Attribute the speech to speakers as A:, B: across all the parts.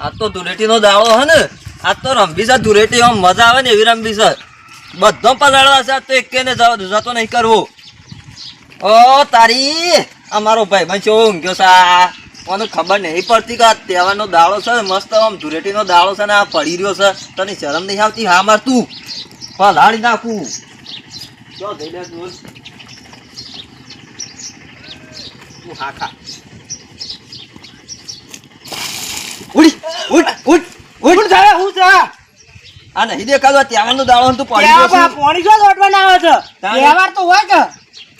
A: આ તો ધૂળેટી નો દાડો હે ને, આ તો રંભી છે ધૂળેટી, આમ મજા આવે ને એવી રંભી છે. બધો પલાળવા છે, તો એક ને જતો નહીં કરવો. ઓ તારી અમારો ભાઈ બન છો ઊંઘ્યો છે, મને ખબર નહીં પડતી કે આ તહેવારનો દાડો છે મસ્ત, આમ ધૂળેટીનો દાડો છે ને આ પડી રહ્યો છે. તને શરમ નહીં આવતી? હા માર તું પલાળી નાખું. જો જઈ લે તું હા ખા. ઉડી ઉડ ઉડ ઉડ જાય હું છે આ નહીં દેખાતો તહેવારનો દાડો તું પડી ગયો છે.
B: પાણી જો દોડવા ના આવે છે તહેવાર તો હોય કે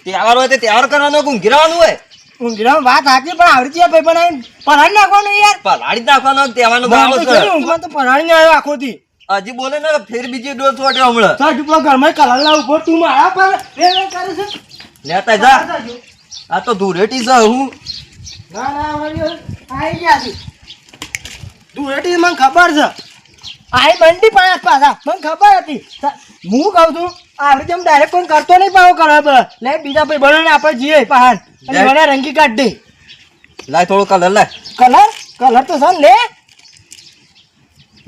A: તહેવાર હોય તો તહેવાર કરવાનો ઊંઘરાવાનું હોય.
B: ઊંઘરામ વાત સાચી પણ આવડી છે ભાઈ બનાવીને પરાળી નાખવાનું યાર.
A: પલાળી નાખવાનો તહેવારનો દાડો છે.
B: ઊંઘમાં તો પરાળી આવ્યો આખો દી.
A: હજી બોલે ને ફેર બીજી ડોલ છોડ્યો હમણાં.
B: ચાલ તું ઘરમાં કલર લાવ ઉભો તું મારા પર કરે છે.
A: લેતા જા, આ તો ધૂળેટી છે. હું
B: ના ના વળી આવી ગયા છે ધૂળેટી. મને ખબર છે આઈ બંડી પાડ્યા પાછા, મને ખબર હતી. હું કહું છું આવડી જેમ ડાયરેક્ટ કોઈ કરતો નહીં પાવો કરવા લે બીજા ભાઈ બનાવીને આપણે જઈએ પહાડ અને મને રંગી કાઢ દે.
A: લાય થોડો કલર લાય.
B: કલર તો સર લે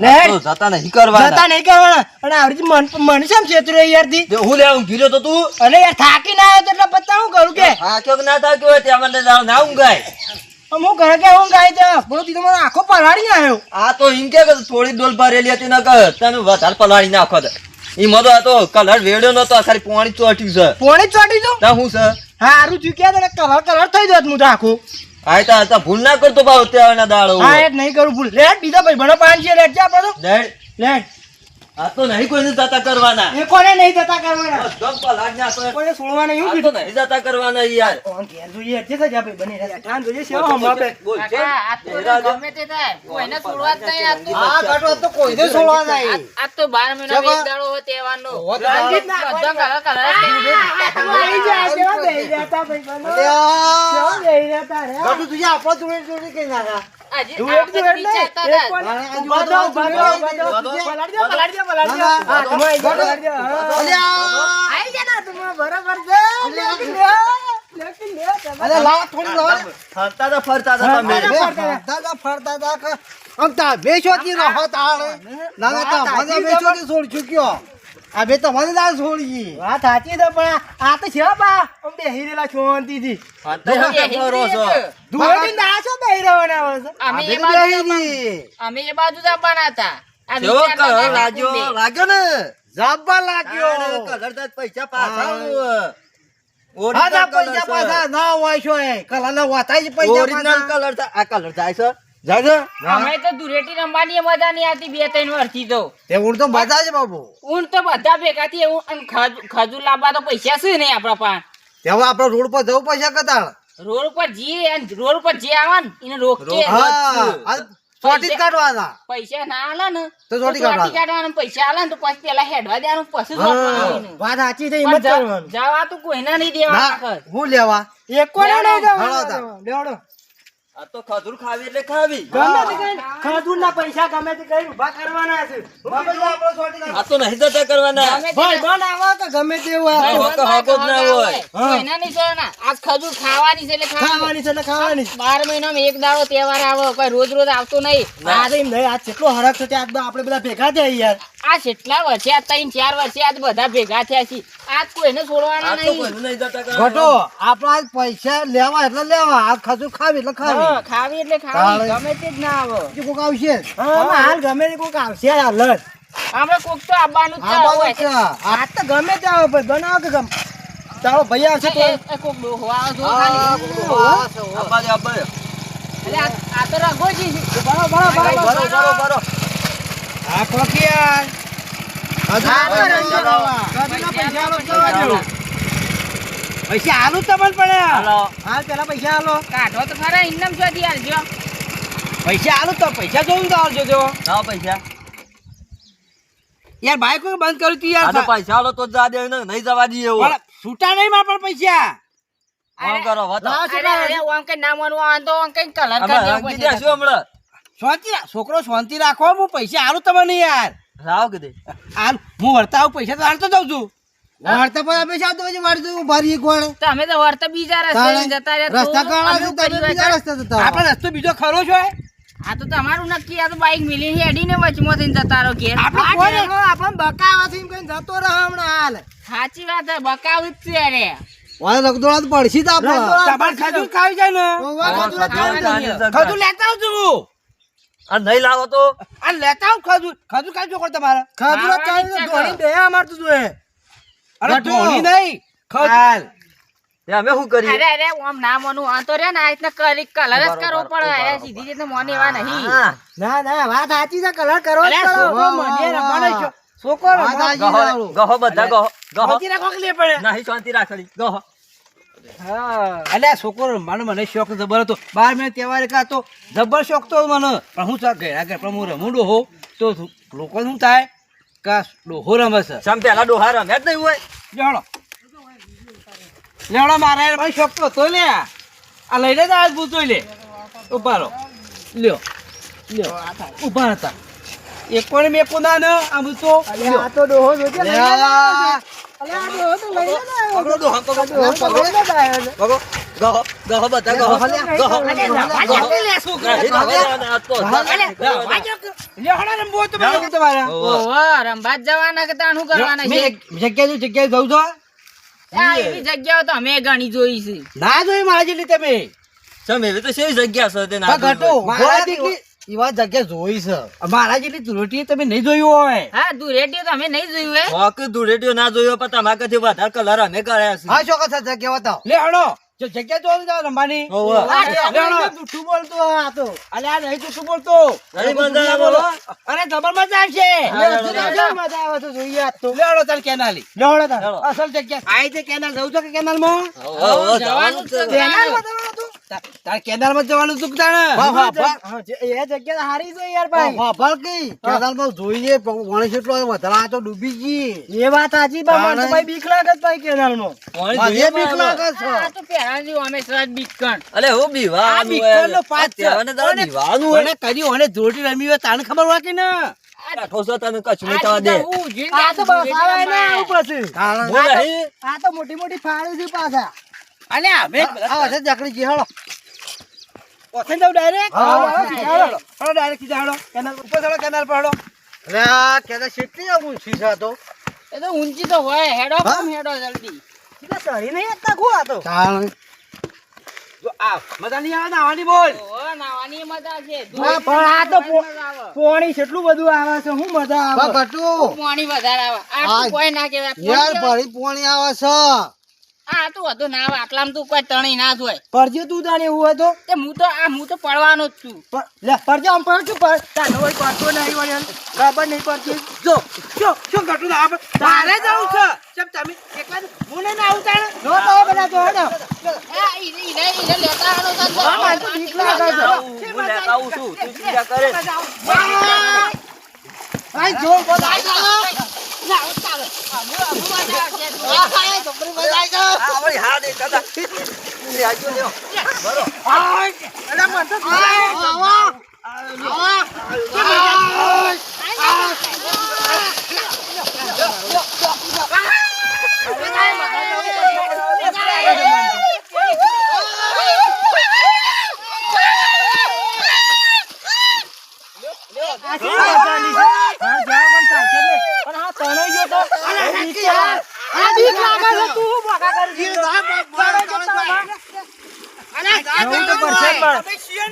A: તો જતા નહીં કરવાના.
B: જતા નહીં કરવાના. અને આવડી મને શેમ છેતરો યાર થી
A: હું લે ઊંઘી રહ્યો તો તું.
B: અરે યાર થાકી ના આવ્યો તો એટલે પત્તા હું કરું કે
A: થાક્યો કે ના થાક્યો હોય તહેવારનો દાડો ના ઊંઘાય.
B: હું ઘરે કે હું ગાય છે બોલતી તો મને આખો પલાળી આવ્યો.
A: આ તો એમ કે થોડી ડોલ ભરેલી હતી ને કે તમે વધારે પલાળી નાખો. એમાં તો આ તો કલર વેડ્યો નતો, ખાલી પાણી ચોટ્યું છે.
B: પોણી ચોટી દઉં
A: ના હું છે
B: હારું ચૂક્યા તને કલર થઈ જત હું આખું.
A: આ ભૂલ ના કરતો ભાવ તહેવારના દાડો.
B: હા એ નહીં કરું ભૂલ. લેટ બીજા ભાઈ બનો પાણી છે લેટ જા આપણે તો
A: લેટ.
B: લેટ
A: આ તો નહીં કોઈને જતા કરવાના.
B: એ કોને નહીં જતા કરવાના
A: બધો પલાળી નાખો.
B: કોને છોડવાના એવું
A: આ તો
B: કીધું
A: નહીં જતા કરવાના યાર.
B: ઓન ઘેર જોઈએ એટલે જ જા ભાઈ બની રહ્યા ઠાન જોઈએ સેવા હમણાં આપણે
A: બોલ છે.
C: કાકા, આ તો ગમે તે થાય, કોઈને છોડવા જ નહીં. આ તો-
B: આ કાટો તો કોઈને છોડવા નહીં.
C: આ તો 12 મહિનામાં એક દાડો હોય તહેવારનો.
B: રંગીત ના
C: બધા કલર જ
B: આવી જાય સેવા બેહી રહેતા ભાઈ બનો સેવા બેહી રહેતા રે કાટો તું આપણો જોડે કઈ નાખા
C: હજી
B: તું
C: આપણે
B: એટલે
C: વિચારતા
B: એક
C: હતા.
B: કોને ઉભા દો પલાડી દો હા તમે પલાડી દો આઈ જા ના તમે બરાબર છે લેકિન લે અરે લા થોડી લો
A: ફરતા હતા
B: ફરતા તા આમ તા બેચોતી રહો તાળે ના તા મને બેચોતી છોડ ચૂક્યો આ બે તો મને ના છોડી વાત સાચી છે પણ આ તો છે બા આમ બેહી રહેલા છોંતીથી ધોડી ના છો બેહી રહેવાના વર્ષ
C: અમે એ બાજુ જ આવવાના હતા. આ
A: કેવો
C: વિચારતા
A: કલર
C: હતા
A: લાગ્યો
C: કુંડે.
A: લાગ્યો ને
B: જાબા લાગ્યો
A: કલર તો પૈસા પાછા
B: હા પૈસા પાછા ના હોય છો એ કલર ના વાતા જ પૈસા
A: ઓરિજિનલ
B: પાછા
A: કલર આ કલર જાય છે જાય છે.
C: અમે તો ધૂળેટી રમવાની મજા નહીં આવતી 2-3 વર્ષથી તો.
B: તે ઉડ તો મજા છે બાબુ
C: ઊન તો બધા ભેગા થી એવું અને ખજૂર લાવવા તો પૈસા છે નહીં આપણા પાસે.
B: તેવા આપણે રોડ પર જવું પૈસા કતાળ
C: રોડ ઉપર જઈએ અને રોડ ઉપર જે આવે ને એને રોકીએ.
B: હા ચોટી કાઢવાના
C: પૈસા ના આલે ને
B: તો
C: તો
B: ચોટી
C: ચોટી કાઢવાના. પૈસા આલે ને તો પછી પેલા હેડવા દેવાનું પછી જ વાપરવાનું.
B: વાત સાચી છે
C: પણ
B: હિંમત કરવાનું
C: જવા તો કોઈને નહીં દેવાના.
B: ના હું લેવા એક કોને નહીં
C: લેવાનો.
B: દેવાનો લેવડો
A: આ તો ખજૂર ખાવી એટલે ખાવી.
B: ગમે તે કઈ ખાધુના પૈસા ગમે તે કઈ ઉભા કરવાના છે
A: આ તો નહીં જતા કરવાના.
C: ગમે તે
B: ભાઈ બન આવા કે ગમે તે હોય
A: ભાઈ,
C: હોય,
A: હકો જ ના હોય.
C: કોઈને નહીં છોડવાના. આજ ખજૂર ખાવાની છે એટલે
B: ખાવાની છે એટલે ખાવાની
C: 12 મહિનામાં એક દાડો તહેવાર આવે, કોઈ રોજ રોજ આવતો નહીં.
B: આ તો એમ નહીં આ કેટલો હરખ છે ત્યાં આપણે બધા ભેગા થયા યાર
C: આ કેટલા વર્ષે આ 3-4 વર્ષે આજ બધા ભેગા થયા છે. આજ કોઈને છોડવાના
A: આ તો
C: નહીં.
A: કોઈને નહીં જતા કરવાના.
B: ઘટો આપણા પૈસા લેવા એટલે લેવા આ ખાધું ખાવી એટલે ખાવી
C: હા, ખાવી એટલે ખાવી.
B: તાળી.
C: ગમે તે જ ના આવે.
B: બીજું કોક આવશે હા હાલ ગમે તે કોક આવશે હાલ જ
C: આપણે કોક તો આવવાનું જ
B: આ બાજુ
C: હોય.
B: છે આ તો ગમે તે આવે ભાઈ બનાવો કે ગમ તારો ભાઈ આવશે તો
C: એ કોક ડોહો આવે જો ખાલી.
A: આ બાજુ, આ બાજુ.
C: એટલે આ તો રઘોજી છે.
B: બરો બરો બરો
A: બરો, બરો, બરો.
B: આ કોકિયાર પૈસા આલુ તમને પડે
A: હાલો.
B: હાલ પેલા પૈસા આલો
C: કાઢો તો ખરા ઇન્નમ ચોથી આલજો.
B: પૈસા આલુ તો પૈસા જોઉં તો આવજો જો
A: લાવો પૈસા.
B: યાર બાઈક બંધ કર્યું તું
A: આ તો
B: યાર
A: પૈસા આલો તો જ જા દે ને, નહીં જવા દઈએ એવું.
B: પણ છૂટા નહીં માં પણ પૈસા
A: ફોન કરો વતા.
C: અરે ઓમ કઈ ના માનવું આવે તો ઓમ કઈ કલર
A: અમે
C: કરી
A: રંગી દેશું હમણાં.
B: છોકરો શાંતિ રાખો હું પૈસા આલું તમને યાર
A: લાવો કીધે.
B: હાલ હું વળતા આવું પૈસા તો હાલતો જાઉં છું વળતા પર અમે આવતો પછી વાળી ભરીએ કોણ
C: તમે તો વર્ત બીજા રસ્તે જતા રહ્યા તો
B: રસ્તા કાળા
C: અમે
B: છે તમે
C: કરી
B: બીજા
C: હોય
B: રસ્તે જતા આપણે રસ્તો બીજો ખરો છો
C: આ તો તમારું નક્કી. આ તો બાઈક મિલી હેડીને વચમાં થઈને જતા રહો ઘેર.
B: આપણે કોઈ આપણને બકાવાથી કઈ જતો રહે હમણાં હાલ
C: સાચી વાત છે, બકાવું જ છે રે.
D: વાય રગદોળા તો પડશી તો આપણે
B: તમારે ખજૂર ખાવી જાય ને ખજૂર લેતા આવજો હું
A: આ નહીં લાવો તો
B: આ લેતા આવ ખજૂર ખજૂર ખાઈ જોકો તમારે ખજૂર ચાલી ધોણી બે અમાર તો જોએ અરે ધોણી નહીં ખજૂર
A: તે અમે શું કરીએ?
C: અરે અરે ઓમ ના મોનું આ તો રે ને આ રીતના કલર જ કરવો પડે. અરે સીધી રીતે મોને એવા નહીં.
A: હા.
B: ના ના વાત સાચી છે કલર કરો
C: અરે
B: મને રમવાનો છોકરો
A: ગહો બધા ગહો ગહો
B: શાંતિ રાખો કે લે પડે
A: નહીં શાંતિ રાખડી ગહો.
B: હા અલ્યા છોકરો રમવાનો મને શોખ જબર હતો 12 મહિના તહેવાર કા તો જબર શોખ તો મને પણ હું ચા ગયા આગળ પણ હું રમુડો હો તો લોકો શું થાય કા ડોહો રમે છે
A: સમ પેલા ડોહા રમે જ નહીં હોય.
B: લેવડો લેવડો મારે ભાઈ શોખ તો હતો લે આ લઈને જ આજ પૂછો લે ઉભા રહો લ્યો લ્યો ઉભા હતા એક પણ મેં કોના ને આમ તો આ તો ડોહો જોજે લઈને અલ્યા આ ડોહો તો લઈને
A: પકડો ડોહા, પકડો
B: ડોહો પકડીને જ આવ્યો છે.
A: પકડો ગહો ગહો બધા ગહો ગહો. નહીં રવા જવાના આ તો.
C: ઓહો, રંભા જ જવાના કે તાણ શું કરવાના છે?
B: જગ્યાએ જવું છો
C: આ એવી જગ્યાઓ તો અમે ઘણી જોઈ છે.
B: ના જોઈ મારા જેટલી તમે
A: સમ એવી તો શેવી જગ્યા છે તે ના
B: ઘટો
D: મારા જેટલી એવા જગ્યા જોઈ છે
B: મારા જેટલી ધૂળેટી તમે નહીં જોયું હોય
C: હા ધૂળેટી તો અમે નહીં જોયું હે.
A: હોક ધૂળેટીઓ ના જોયો પણ તમારા કરતી વધારે કલર અમે કર્યા છે.
D: હા ચોક્કસ આ જગ્યા બતાવો
B: લે હડો જો જગ્યા જોઈ જાવ રંબાની
A: હોવે.
B: લે હડો જૂઠું બોલતો આ તો અલ્યા નહીં જૂઠું બોલતો
A: નહીં મજા આવે બોલો.
B: અરે જબર મજા આવશે
A: હા,
B: જબર મજા આવે તો જોઈએ આજ તો લે હડો તાર કેનાલી લે હડો તાર અસલ જગ્યા આઈ તે કેનાલ જવું છો કે કેનાલ માં
A: હવે જવાનું જ છે.
B: કેનાલ માં જવાનું હતું તાર કેનાલ માં જવાનું હતું તાણે
D: હા, હા, હા.
B: એ જગ્યા હારી છે યાર ભાઈ
D: ખબર કઈ કેનાલમાં જોઈએ પાણી કેટલો વધારે આ તો ડૂબી ગઈ
B: એ વાત સાચી પણ મને તો ભાઈ બીક લાગે છે ભાઈ કેનાલ માં
A: પાણી
D: મને
A: જોઈએ
D: બીક
A: પણ
D: લાગે છે
C: આ તો પહેલા જેવું અમે સજ બીકણ.
A: અલે હું બીવાનું
B: બીકણનો પાઠ છે.
A: તહેવારને દાડે બીવાનું હોય.
B: મને કર્યું અને જોડી રમી હોય તાને ખબર હોય કે ના
A: બેઠો છો તને કશું નહીં થવા દે.
B: આ તો બસ આવે ને ઉપર છે
A: હું નહીં.
B: આ તો મોટી મોટી ફાળી છે પાછા અલ્યા અમે
D: આ છે જકડી જી હાલો
B: ઓથે જાવ ડાયરેક્ટ
D: હા,
B: હાલો
D: હા,
B: ડાયરેક્ટ સીધા હાલો કેનાલ ઉપર ચાલો કેનાલ પર હાલો
D: અરે આ કેનાલ કેટલી ઊંચી છે આ તો
C: એ તો ઊંચી તો હોય. હેડો
D: હા?
C: કમ હેડો જલ્દી.
B: સીધા સરી નહીં એકતા ખુ આ તો
D: તાણ
B: જો આ મજા નહીં આવે નાવાની બોલ
C: ઓહો, નાવાની મજા છે.
B: હા, પણ આ તો
C: મજા આવે.
B: પોણી કેટલું બધું આવે છે હું મજા આવે
D: ગટુ
C: પાણી વધારે આવે. આ તો
D: હા.
C: કોઈ ના કહેવાય.
D: યાર
C: પાણી
D: ભરી પોણી આવે છે
C: આ તો વધુ ના આવે. આટલામાં તું કોઈ તણી ના જોય.
B: પરજે તું તાણે એવું હોય તો
C: તે હું તો પડવાનો જ છું.
B: લે પરજે આમ પર શું પર તાનો હોય પડતો નહીં વળ્યો ખબર નહીં પડતી જો શું ઘટું ના આપણે તારે જવું છે ચમ તમે એકલા હું નહીં આવું તાણે નો તો બધા જો હેડો
C: આ ઈને લેતા આનો તો
B: હા, મારે તો બીક લાગે છે.
A: હું લેતા આવું છું. તું પૂજા કરે.
B: આઈ જો બધા
A: આ વળી હા દે દાદા. લે આજો લ્યો. બરો.
B: આઈ અરે મન તો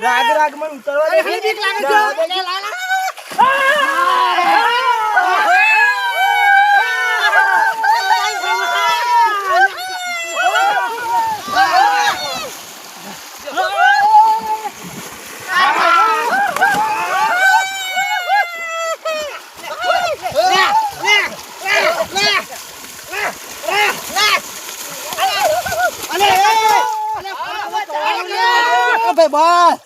B: રાગ રાગ માં ઉતરવા દે બીક લાગે છે
D: ભાઈ બસ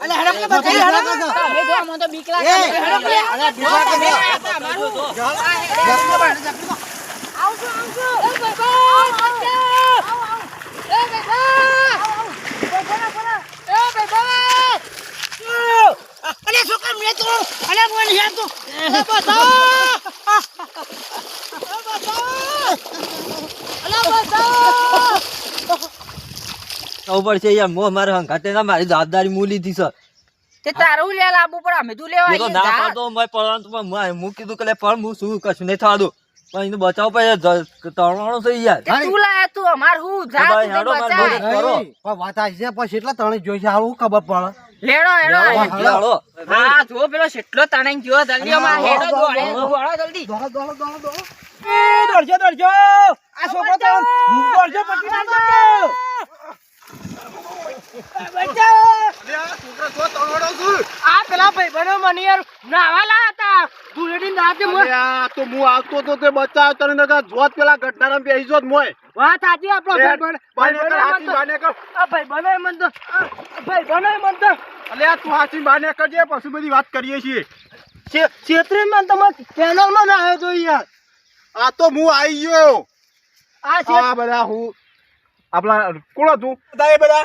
B: અલે હડપ કે બતાઈ હડપ
C: તમે જો આમાં તો બીક લાગે.
D: એ,
C: હેડો પેલે.
D: અરે બીજા તમે
B: અલે છોકરા મે તો અલે બોલ હે તો
A: બચાવવું પડશે યાર મો મારે હંગાતે ના મારી જવાબદારી હું લીધી છે
C: તે તારું લે લાવવું પડે અમે તું લેવા
A: એ તો
C: આવીએ
A: ના
C: જા.
A: પાડતો મેં પડવાનું તો પણ હું કીધું કે લે પણ હું શું કશું નહીં થવા દઉં પણ એનું બચાવ પડે તણવાનો છે યાર
C: તે તું લાયા તું અમાર હું જા
A: ભાઈ,
C: તું
A: હેડો
C: તે
A: માર
C: બચાય.
A: જોડે. કરો.
D: પણ વાત આવી છે પછી એટલા તણે જોઈ છે હારું ખબર પડે
C: લેડો હેડો
A: હાલો.
C: હા જો પેલો કેટલો તણાઈ ગયો જલ્દી અમાર
D: હા,
C: હેડો
D: દોડો,
C: દોડે
D: દોડો.
C: દોડો જલ્દી
D: દોડો.
B: દોડજો દોડજો આ છોકરો તો દોડજો પટી ના દો આ પેલા ભાઈબંધો મને યાર નાવા લાયા હતા ધૂળેટી નાતે વાત સાચી આપણો ભાઈબંધ આ ભાઈબંધો એ મન તો ભાઈબંધો એ મન તો ક્ષેત્રે મન તો ચેનલ માં ના આવ્યો તો યાર
E: આ તો હું આવી ગયો
B: આ છે
E: આ બધા હું આપણા કોણ હતું બધા એ બધા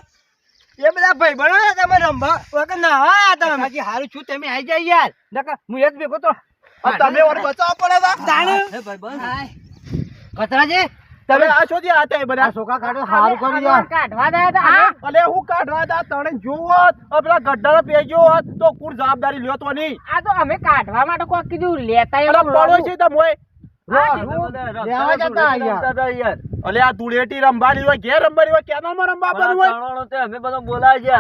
B: એ બધા ભાઈબંધો ને તમે રમવા વખત નાવા આયા હતા હજી હારું છું તમે આવી જાય યાર નકર હું એક ભેગો તો
E: આ તમે ઓર બચાવ પડે હતા
B: તાણે
A: હે ભાઈબંધ
B: કચરાજી
E: તમે આ છો જે આતા એ બધા
D: છોકરા કાઢો હારું કરી યાર
C: કાઢવા દે તો હા
E: અલે હું કાઢવા દા તણે જોવો આ પેલા ગઢડા પેજો હોત તો કોણ જવાબદારી લ્યો તો નહીં
C: આ તો અમે કાઢવા માટે કોઈ કીધું લેતા
E: અલે
C: એવું
E: પડો છે તમોય
D: લેવા જતા યાર.
E: અલે આ ધૂળેટી રમવાની હોય ઘેર રમવાની હોય કેનાલમાં રમવા આપવાનું હોય
A: અમે બધા બોલાય છે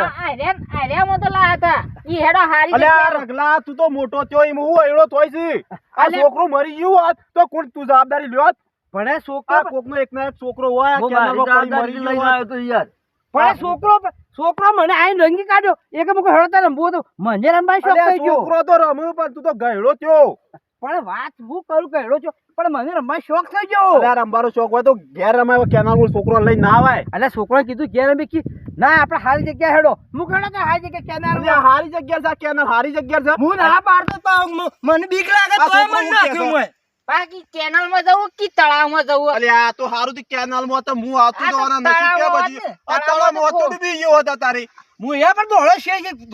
C: આર્યામાં તો લાયા હતા ઈ હેડો હારી
E: અલે આ
C: જગ્યાએ.
E: રગલા તું તો મોટો થયો એમ હું એડો થોય છે આ
C: અલે-
E: છોકરો મરી ગયું હોત તો કોણ તું જવાબદારી લ્યો હોત?
B: પણ એ
E: આ
B: છોકરો
E: કોકનો એક ના એક છોકરો હોય આ
A: હું
E: કેનાલમાં
A: મારી
E: પડી
A: જવાબદારી
E: મરી ગયો
A: લઈને
E: હોત.
A: આવ્યો તો યાર
B: પણ એ છોકરો મને આઈને રંગી કાઢ્યો એક મુકો હેડો તારે રમવું હતું મને રમવા શોખ
E: અલે આ
B: થઈ ગયો
E: છોકરો તો રમ્યો પણ તું તો ગયડો થયો
B: પણ વાત હું કરું કે હેડો છો પણ મને રમવા શોખ થઈ ગયો
E: અલે આ રમવાનો શોખ હોય તો ઘેર રમાય કેનાલમાં છોકરો લઈને ના આવાય
B: એટલે છોકરાએ કીધું ઘેર રમી કી ના આપણે હારી જગ્યાએ હેડો હું હેડો તો હારી જગ્યાએ કેનાલ
E: અલે આ હારી જગ્યા છે આ કેનાલ હારી જગ્યા છે
B: હું ના પાડતો તો મને બીક લાગે
E: આ
B: તોય
E: છોકરો
B: મને
E: હું
B: નાખ્યું
E: કહેતો.
B: મેં
C: બાકી કેનાલમાં જવું કે તળાવમાં જવું
E: અલે આ તો હારું થી કેનાલમાં તો હું આવતો
C: આ તો
E: તો આના નસીબ કે
C: તળાવમાં
E: બચી
C: જ ને.
E: આ
C: તળાવમાં
E: તળાવમાં
C: તો
E: તો ડૂબી ગયો હતો તારી
B: હું એ પણ દોડો છે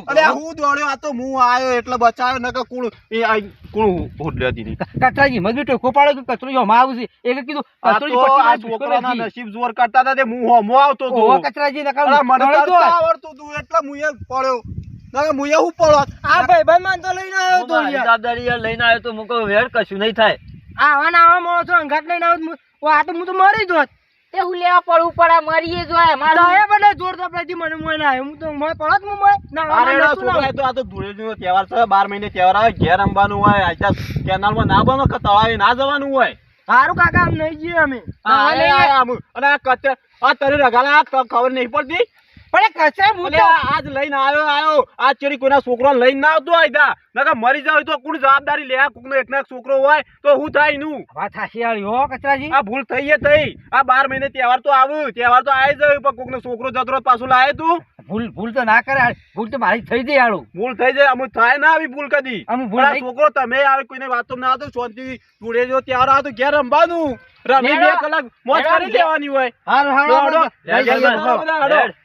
E: અલે આ હું દોડ્યો આ તો હું આયો એટલે બચાવ્યો નકર કોણ એ આ કોણ હોડલ્યો હતી
B: કચરાજી મજબૂર ટોકો પાડો કે કચરો જો આવું છે એક કીધું
E: આ
B: કચરો
E: તો આ છોકરાના નસીબ જોર કરતા હતા તે હું હોમો આવતો તો
B: ઓ કચરાજી નકા
E: અલા મને
B: દોડી
E: તરતા
B: દો.
E: આવડતું તું એટલે હું એ પડ્યો નકર હું એ હું પડો
B: આ ભાઈબંધ માન તો લઈને આવ્યો
A: હું
B: તો
A: મારી
B: યાર
A: જવાબદારી યાર લઈને આવ્યો તો હું કહું વેર કશું નહીં થાય
B: આવા ના આવા મોળો છો અંગાત લઈને આવ્યો આ તો હું તો મરી જોત
C: તે હું લેવા પડવું પડે મરીએ જોય
B: તો
C: મારું
B: એ બધા જોર તપડાથી મને મોય ના આવ્યો હું તો મોય પડત હું મોય ના
E: અરે એનો છોકરા તો આ તો ધૂળેટીનો તહેવાર છે 12 મહિને તહેવાર આવે ઘેર રમવાનું હોય આજા કેનાલમાં ના બનો કે તળાવે ના જવાનું હોય
B: સારું કાકા આમ નહીં જઈએ અમે
E: અને આ કચરા આ તને રગાલા ખબર નહીં પડતી
B: પણ એ કચરા હું
E: અલે
B: તો
E: આજ લઈને આવ્યો આ ચેરી કોઈના છોકરો લઈને ના આવતો આયદા નકર મરી જાવ તો કોણ જવાબદારી લે આ કોકનો એક ના એક છોકરો હોય તો હું થાય નું
B: વાત હાસી વાળી હો કચરાજી
E: આ ભૂલ થઈ એ થઈ આ 12 મહિને તહેવાર તો આવ્યું તહેવાર તો આવી જાય પણ કોકનો છોકરો જતરો પાછું લાવે તું
B: ભૂલ તો ના કરે ભૂલ તો મારી થઈ જાય હાલું
E: ભૂલ થઈ જાય અમુક થાય ના આવી ભૂલ કદી
B: અમુક ભૂલ
E: પણ આ
B: નહીં.
E: છોકરો તમે આવે કોઈને વાતો ના આવતો શાંતિ જોડે જો તહેવાર આવે તો ઘેર રમવાનું રમી 2 કલાક મોજ કરી લેવાની હોય
B: હારું
E: હાલો,
B: હારું
E: હાલો.
A: હેડ, હેડ,
E: બધા હાલો.
A: હેડ.